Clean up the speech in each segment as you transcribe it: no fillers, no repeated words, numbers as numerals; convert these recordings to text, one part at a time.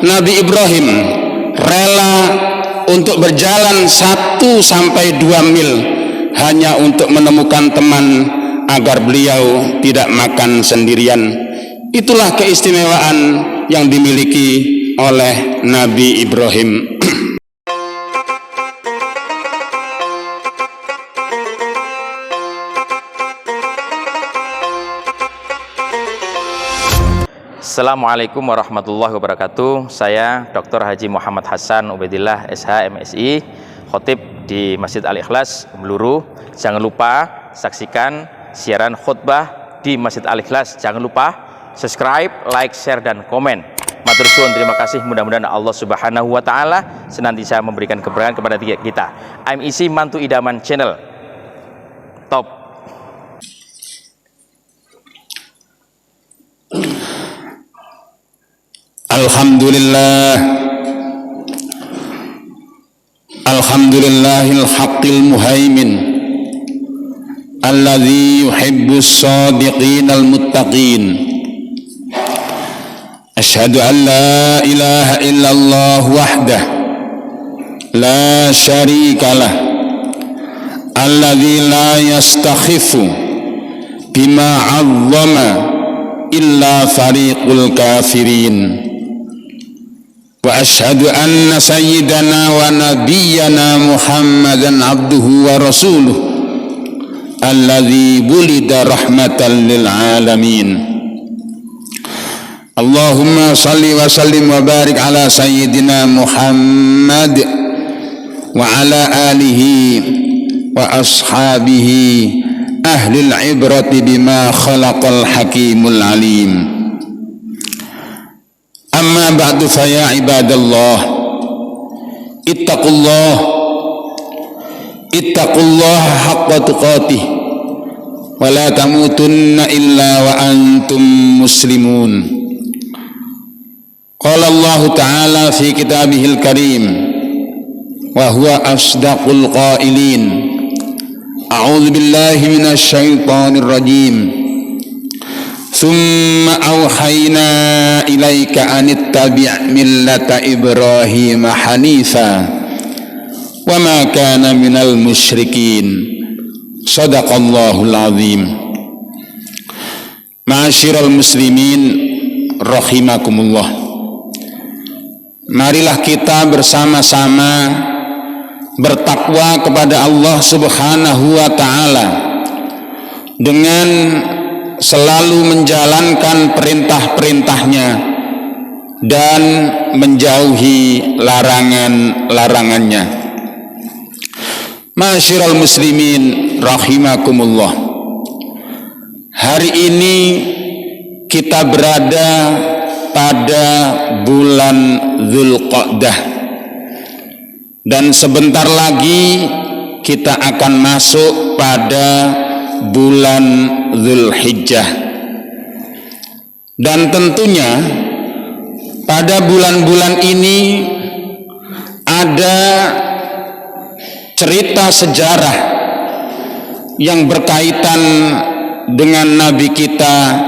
Nabi Ibrahim rela untuk berjalan 1-2 mil hanya untuk menemukan teman agar beliau tidak makan sendirian. Itulah keistimewaan yang dimiliki oleh Nabi Ibrahim. Assalamualaikum warahmatullahi wabarakatuh. Saya Dr. Haji Muhammad Hasan Ubedillah SH MSI, khotib di Masjid Al-Ikhlas Meluru. Jangan lupa saksikan siaran khutbah di Masjid Al-Ikhlas. Jangan lupa subscribe, like, share, dan komen. Matur suwun, terima kasih. Mudah-mudahan Allah Subhanahu wa Ta'ala senantiasa memberikan keberkahan kepada kita. MSI Mantu Idaman Channel. Top. Alhamdulillahil haqqil muhaimin alladzi yuhibbus shadiqinal muttaqin. Asyhadu an la ilaha illallah wahdah la syarikalah alladzi la yastakhifu bima 'azzama illa fariqul kafirin. Wa asyhadu anna sayyidana wa nabiyyana Muhammadan abduhu wa rasuluh alladzi bulida rahmatan lil alamin. Allahumma salli wa sallim wa barik ala sayyidina Muhammad wa ala alihi wa ashabihi ahlil ibrati bima khalaqal hakimul alim. Amma ba'du fa ya ibadallah, ittaqullaha haqqa tuqatih wa la tamutunna illa wa antum muslimun. Qala Allah Ta'ala fi kitabihil karim wa huwa asdaqul qailin. A'udzu billahi minasy syaithanir rajim. Summa awhayna ilaika anittabi' millata Ibrahim hanifa wa ma kana minal musyrikin. Shadaqallahul azim. Ma'asyiral muslimin rahimakumullah. Marilah kita bersama-sama bertakwa kepada Allah Subhanahu wa Ta'ala dengan selalu menjalankan perintah-perintahnya dan menjauhi larangan-larangannya. Ma'asyiral muslimin rahimakumullah. Hari ini kita berada pada bulan Dzulqa'dah dan sebentar lagi kita akan masuk pada bulan Dzulhijjah. Dan tentunya pada bulan-bulan ini ada cerita sejarah yang berkaitan dengan Nabi kita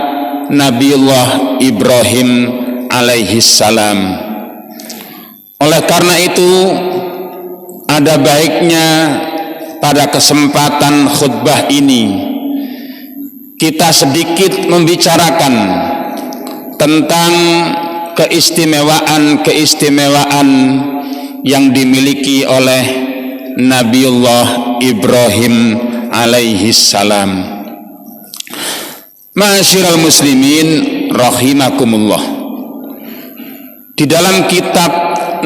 Nabiullah Ibrahim alaihi salam. Oleh karena itu ada baiknya pada kesempatan khutbah ini kita sedikit membicarakan tentang keistimewaan-keistimewaan yang dimiliki oleh Nabiullah Ibrahim alaihi salam. Ma'asyiral muslimin rahimakumullah. Di dalam kitab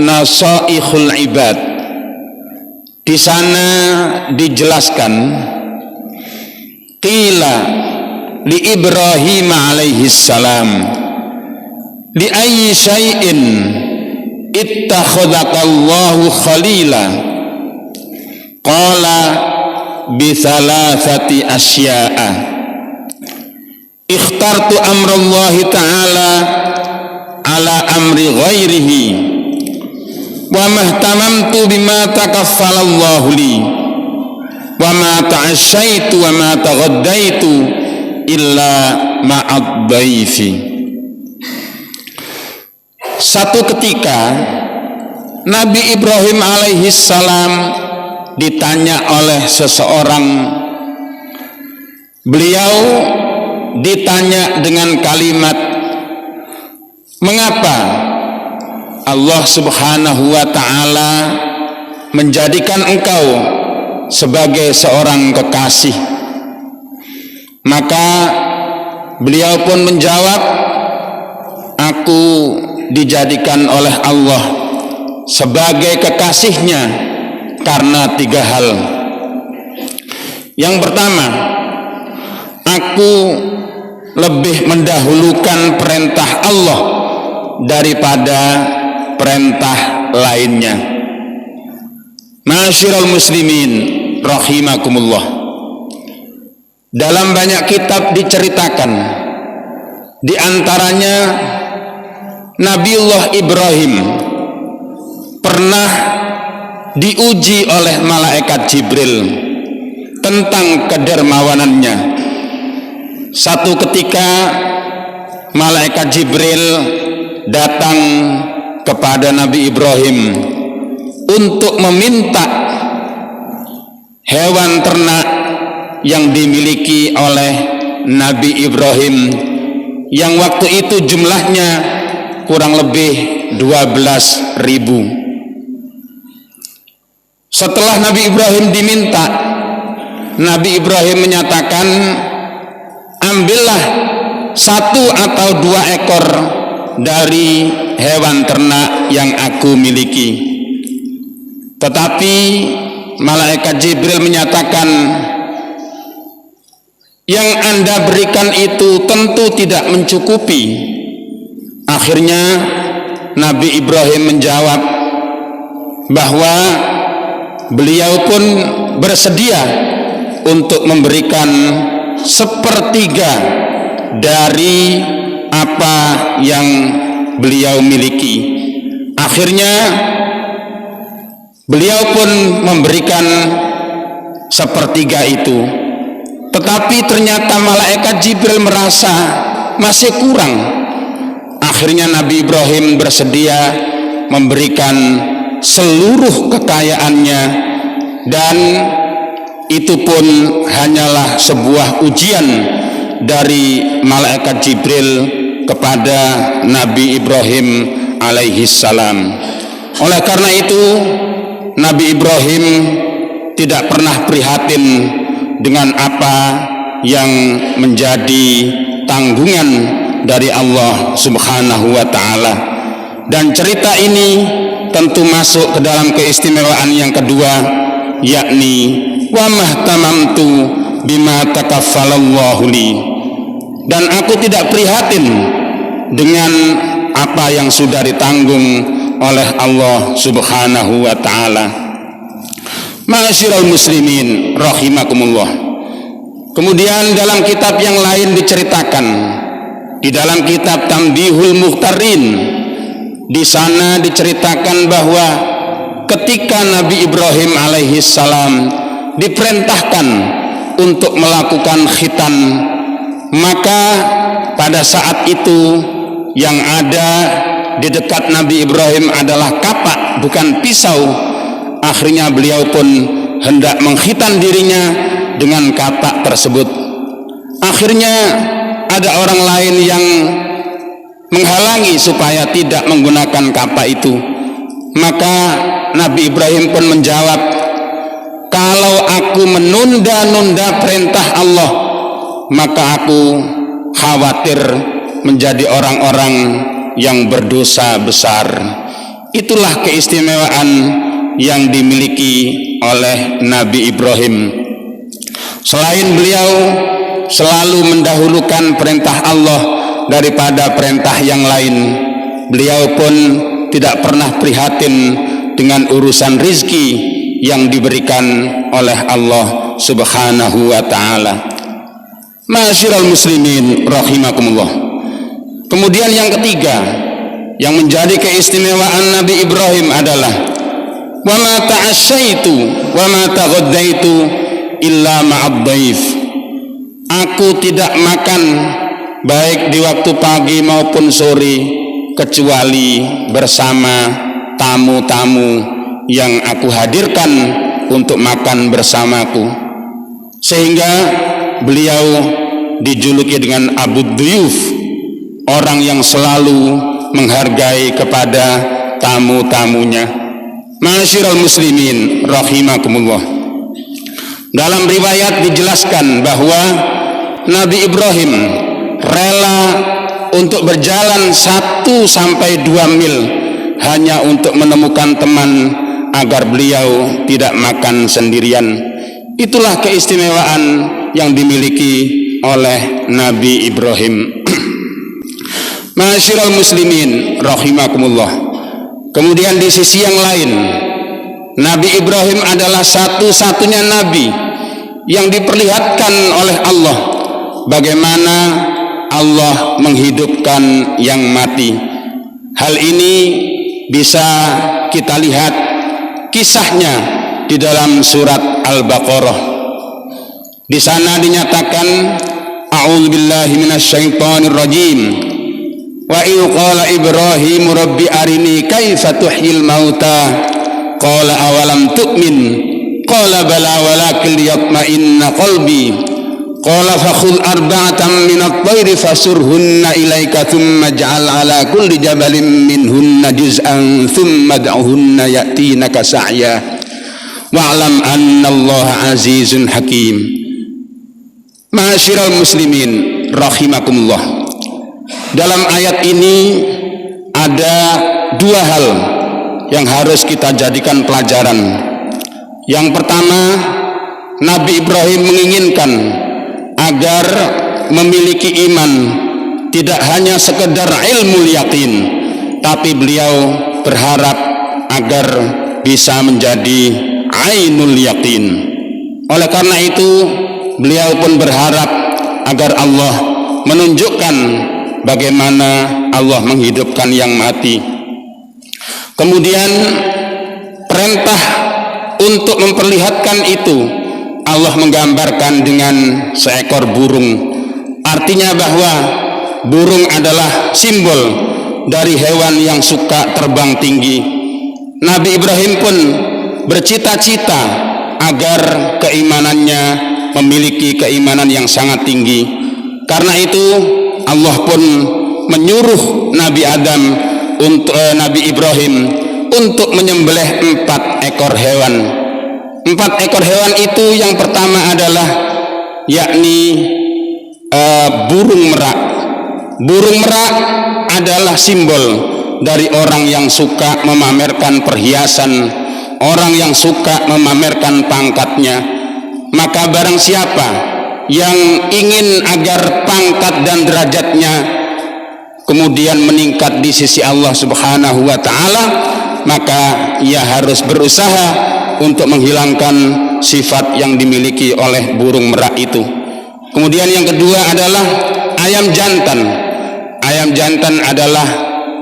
Nasaihul Ibad, di sana dijelaskan, qila li Ibrahim alaihi salam, li ayyi syai'in ittakhadhakallahu khalila, qala bi thalathati asya'a, ikhtartu amrallahi ta'ala ala amri ghairihi wa mahtamamtu bima takaffalallahu li wa ma ta'asyaitu wa ma taghaddaitu illa ma'ad dhaifi. Satu ketika Nabi Ibrahim alaihissalam ditanya oleh seseorang. Beliau ditanya dengan kalimat, mengapa Allah subhanahu wa ta'ala menjadikan engkau sebagai seorang kekasih? Maka beliau pun menjawab, aku dijadikan oleh Allah sebagai kekasihnya karena 3 hal. Yang pertama, aku lebih mendahulukan perintah Allah daripada perintah lainnya. Ma'asyiral muslimin rahimakumullah. Dalam banyak kitab diceritakan, di antaranya Nabiullah Ibrahim pernah diuji oleh malaikat Jibril tentang kedermawanannya. Satu ketika malaikat Jibril datang kepada Nabi Ibrahim untuk meminta hewan ternak yang dimiliki oleh Nabi Ibrahim, yang waktu itu jumlahnya kurang lebih 12.000. Setelah Nabi Ibrahim diminta, Nabi Ibrahim menyatakan, ambillah 1 atau 2 ekor dari hewan ternak yang aku miliki. Tetapi malaikat Jibril menyatakan, yang Anda berikan itu tentu tidak mencukupi. Akhirnya Nabi Ibrahim menjawab bahwa beliau pun bersedia untuk memberikan 1/3 dari apa yang beliau miliki. Akhirnya beliau pun memberikan 1/3 itu. Tetapi ternyata malaikat Jibril merasa masih kurang. Akhirnya Nabi Ibrahim bersedia memberikan seluruh kekayaannya, dan itu pun hanyalah sebuah ujian dari malaikat Jibril kepada Nabi Ibrahim alaihissalam. Oleh karena itu, Nabi Ibrahim tidak pernah prihatin dengan apa yang menjadi tanggungan dari Allah subhanahu wa ta'ala. Dan cerita ini tentu masuk ke dalam keistimewaan yang kedua, yakni wa mahtamamtu bima takaffalallahu li, dan aku tidak prihatin dengan apa yang sudah ditanggung oleh Allah subhanahu wa ta'ala. Ma'asyiral muslimin rahimakumullah. Kemudian dalam kitab yang lain diceritakan, di dalam kitab Tanbihul Muhtarin, di sana diceritakan bahwa ketika Nabi Ibrahim alaihissalam diperintahkan untuk melakukan khitan, maka pada saat itu yang ada di dekat Nabi Ibrahim adalah kapak, bukan pisau. Akhirnya beliau pun hendak mengkhitan dirinya dengan kapak tersebut. Akhirnya ada orang lain yang menghalangi supaya tidak menggunakan kapak itu. Maka Nabi Ibrahim pun menjawab, kalau aku menunda-nunda perintah Allah, maka aku khawatir menjadi orang-orang yang berdosa besar. Itulah keistimewaan yang dimiliki oleh Nabi Ibrahim. Selain beliau selalu mendahulukan perintah Allah daripada perintah yang lain, beliau pun tidak pernah prihatin dengan urusan rizki yang diberikan oleh Allah subhanahu wa ta'ala. Ma'asyiral muslimin rahimakumullah. Kemudian yang ketiga yang menjadi keistimewaan Nabi Ibrahim adalah wa ma ta'asyaitu wa ma taghaddaitu illa ma'ad dhaif. Aku tidak makan baik di waktu pagi maupun sore kecuali bersama tamu-tamu yang aku hadirkan untuk makan bersamaku. Sehingga beliau dijuluki dengan Abu Duyuf, orang yang selalu menghargai kepada tamu-tamunya. Ma'asyiral muslimin rahimakumullah. Dalam riwayat dijelaskan bahwa Nabi Ibrahim rela untuk berjalan 1 sampai 2 mil hanya untuk menemukan teman agar beliau tidak makan sendirian. Itulah keistimewaan yang dimiliki oleh Nabi Ibrahim. Ma'asyiral muslimin rahimakumullah. Kemudian di sisi yang lain, Nabi Ibrahim adalah satu-satunya nabi yang diperlihatkan oleh Allah bagaimana Allah menghidupkan yang mati. Hal ini bisa kita lihat kisahnya di dalam surat Al-Baqarah. Di sana dinyatakan, a'udzubillahi minasyaitonir rajim. Wa idh qala Ibrahim rabbi arini kaifa tuhyil mauta qala awalam tu'min qala bala walakin liyatma'inna qalbi qala fakhudh arba'atan minat tayri fasurhunna ilaika thumma ij'al ala kulli jabalin minhunna juz'an thumma da'uhunna ya'tinaka sa'ya wa'lam annallaha azizun hakim. Ma'asyiral muslimin rahimakumullah. Dalam ayat ini ada 2 hal yang harus kita jadikan pelajaran. Yang pertama, Nabi Ibrahim menginginkan agar memiliki iman tidak hanya sekedar ilmu yakin, tapi beliau berharap agar bisa menjadi ainul yakin. Oleh karena itu, beliau pun berharap agar Allah menunjukkan bagaimana Allah menghidupkan yang mati. Kemudian perintah untuk memperlihatkan itu Allah menggambarkan dengan seekor burung. Artinya bahwa burung adalah simbol dari hewan yang suka terbang tinggi. Nabi Ibrahim pun bercita-cita agar keimanannya memiliki keimanan yang sangat tinggi. Karena itu Allah pun menyuruh Nabi Ibrahim untuk menyembelih 4 ekor hewan. 4 ekor hewan itu yang pertama adalah yakni burung merak. Burung merak adalah simbol dari orang yang suka memamerkan perhiasan, orang yang suka memamerkan pangkatnya. Maka barang siapa yang ingin agar pangkat dan derajatnya kemudian meningkat di sisi Allah Subhanahu wa taala, maka ia harus berusaha untuk menghilangkan sifat yang dimiliki oleh burung merak itu. Kemudian yang kedua adalah ayam jantan. Ayam jantan adalah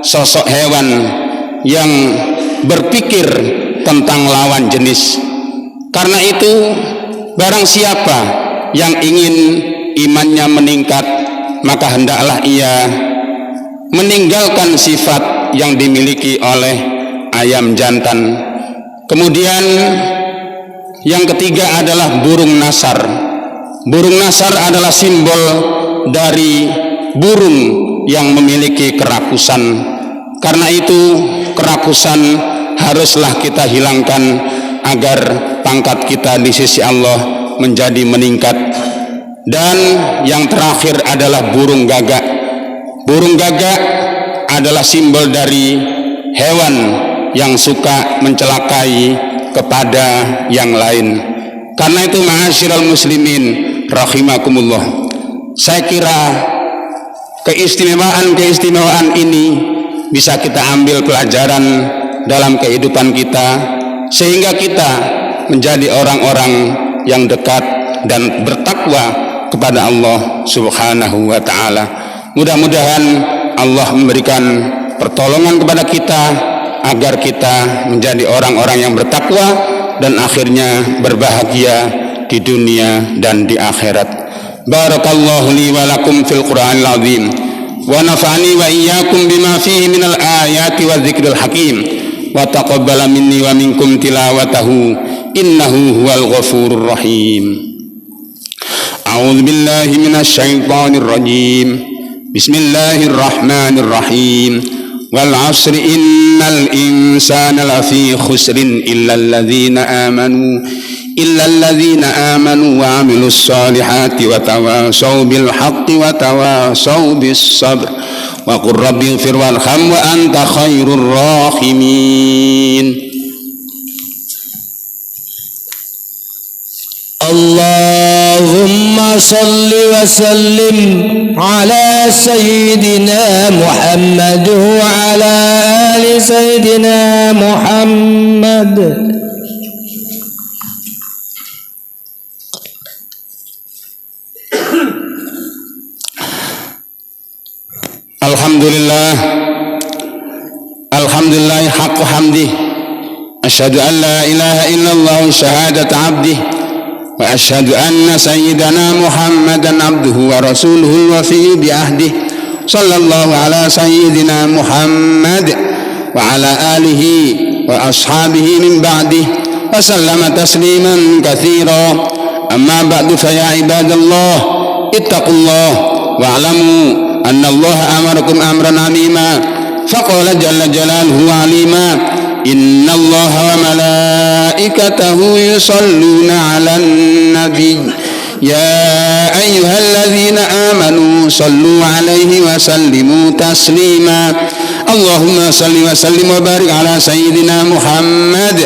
sosok hewan yang berpikir tentang lawan jenis. Karena itu barang siapa yang ingin imannya meningkat, maka hendaklah ia meninggalkan sifat yang dimiliki oleh ayam jantan. Kemudian yang ketiga adalah burung nasar. Burung nasar adalah simbol dari burung yang memiliki kerakusan. Karena itu kerakusan haruslah kita hilangkan agar pangkat kita di sisi Allah menjadi meningkat. Dan yang terakhir adalah burung gagak. Burung gagak adalah simbol dari hewan yang suka mencelakai kepada yang lain. Karena itu ma'asyiral muslimin rahimakumullah, saya kira keistimewaan ini bisa kita ambil pelajaran dalam kehidupan kita, sehingga kita menjadi orang-orang yang dekat dan bertakwa kepada Allah Subhanahu wa ta'ala. Mudah-mudahan Allah memberikan pertolongan kepada kita agar kita menjadi orang-orang yang bertakwa dan akhirnya berbahagia di dunia dan di akhirat. Barakallahu li wa lakum fil Qur'anil azim wa nafa'ani wa iyyakum bima fihi minal ayati wa dzikril hakim wa taqabbala minni wa minkum tilawatahu innahu huwal ghafurur rahim. A'udzu billahi minasy syaithanir rajim. Bismillahir rahmanir rahim. Wal 'asri innal insana lafi khusrin illal ladzina amanu wa 'amilus solihati wa tawasaw bil haqqi wa tawasaw bis sabr wa qur rabbighfir warham wa anta khairur rahimin. Allahumma salli wa sallim ala sayyidina Muhammad wa ala ali sayyidina Muhammad. Alhamdulillah haqqu hamdi. Asyhadu an la ilaha illallah syahadat abdi. Wa asyhadu anna sayyidana Muhammadan abduhu wa rasuluhu al-wafi bi ahdi. Sallallahu ala sayyidina Muhammad wa ala alihi wa ashabihi min ba'di wa sallama tasliman katsira. Amma ba'du fa ya ibadallah ittaqullah wa'lamu anna Allah amarakum amran 'azima. Faqala jalla jalaluhu 'alima. Inna Allah wa malaikatahu yusalluna 'alan nabiy ya ayyuhalladzina amanu sallu 'alaihi wa sallimu taslima. Allahumma salli wa sallim wa barik ala sayyidina Muhammad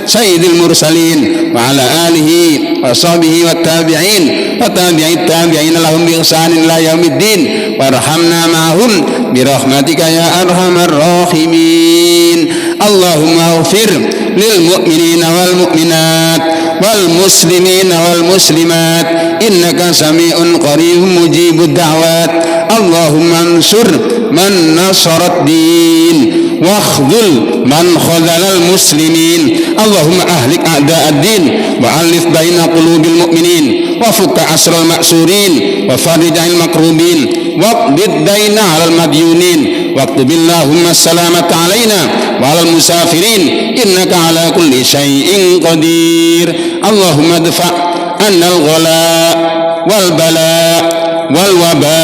sayyidil mursalin wa ala alihi wa sahbihi wat tabi'in wa tabi'it tabi'in lahum bi ihsanin ila yaumiddin warhamna ma'hum bi rahmatika ya arhamar rahimin. Allahumma ighfir lil mu'minina wal mu'minat wal muslimina wal muslimat innaka sami'un qaribun mujibud da'wat. Allahumma ansur man nasarat din wakhdhul man khadhalal muslimin. Allahumma ahlik a'da'ad din wa alif baina qulubil mu'minin wa fukka asral ma'surin wa farij'il makrubin waqbid daina 'alal madyunin waqtubillahumma salamata 'alaina wa 'alal musafirin innaka 'ala kulli syai'in qadir. Allahumma dfa' 'annal ghala wal bala wal waba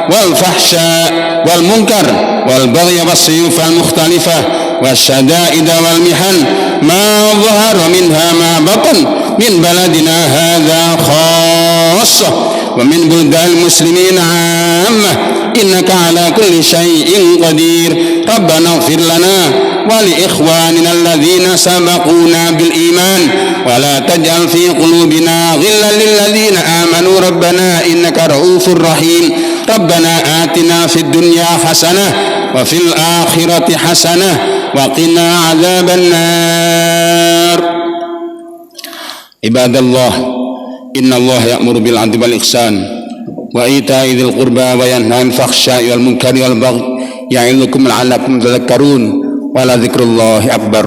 wal fahsya wal munkar wal baghy was suyuf al mukhtalifah wasyada'id wal mihan ma dhahara minha ma batan min baladina hadha khassah wa min buldal muslimin 'ammah innaka 'ala kulli syai'in qadir. Rabbana ighfir lana wa li ikhwanina alladhina sabaquna bil iman wa la taj'al fi qulubina ghillan lil ladzina amanu rabbana innaka ra'ufur rahim. Rabbana atina fid dunya hasanah wa fil akhirati hasanah wa qina adzaban nar. Ibadallah, innallaha ya'muru bil 'adli wal ihsan wa ita'i dzil qurba wa yanha 'anil fahsya'i wal munkari wal baghi ya'idukum la'allakum tadhakkarun wa la dzikrullahi akbar.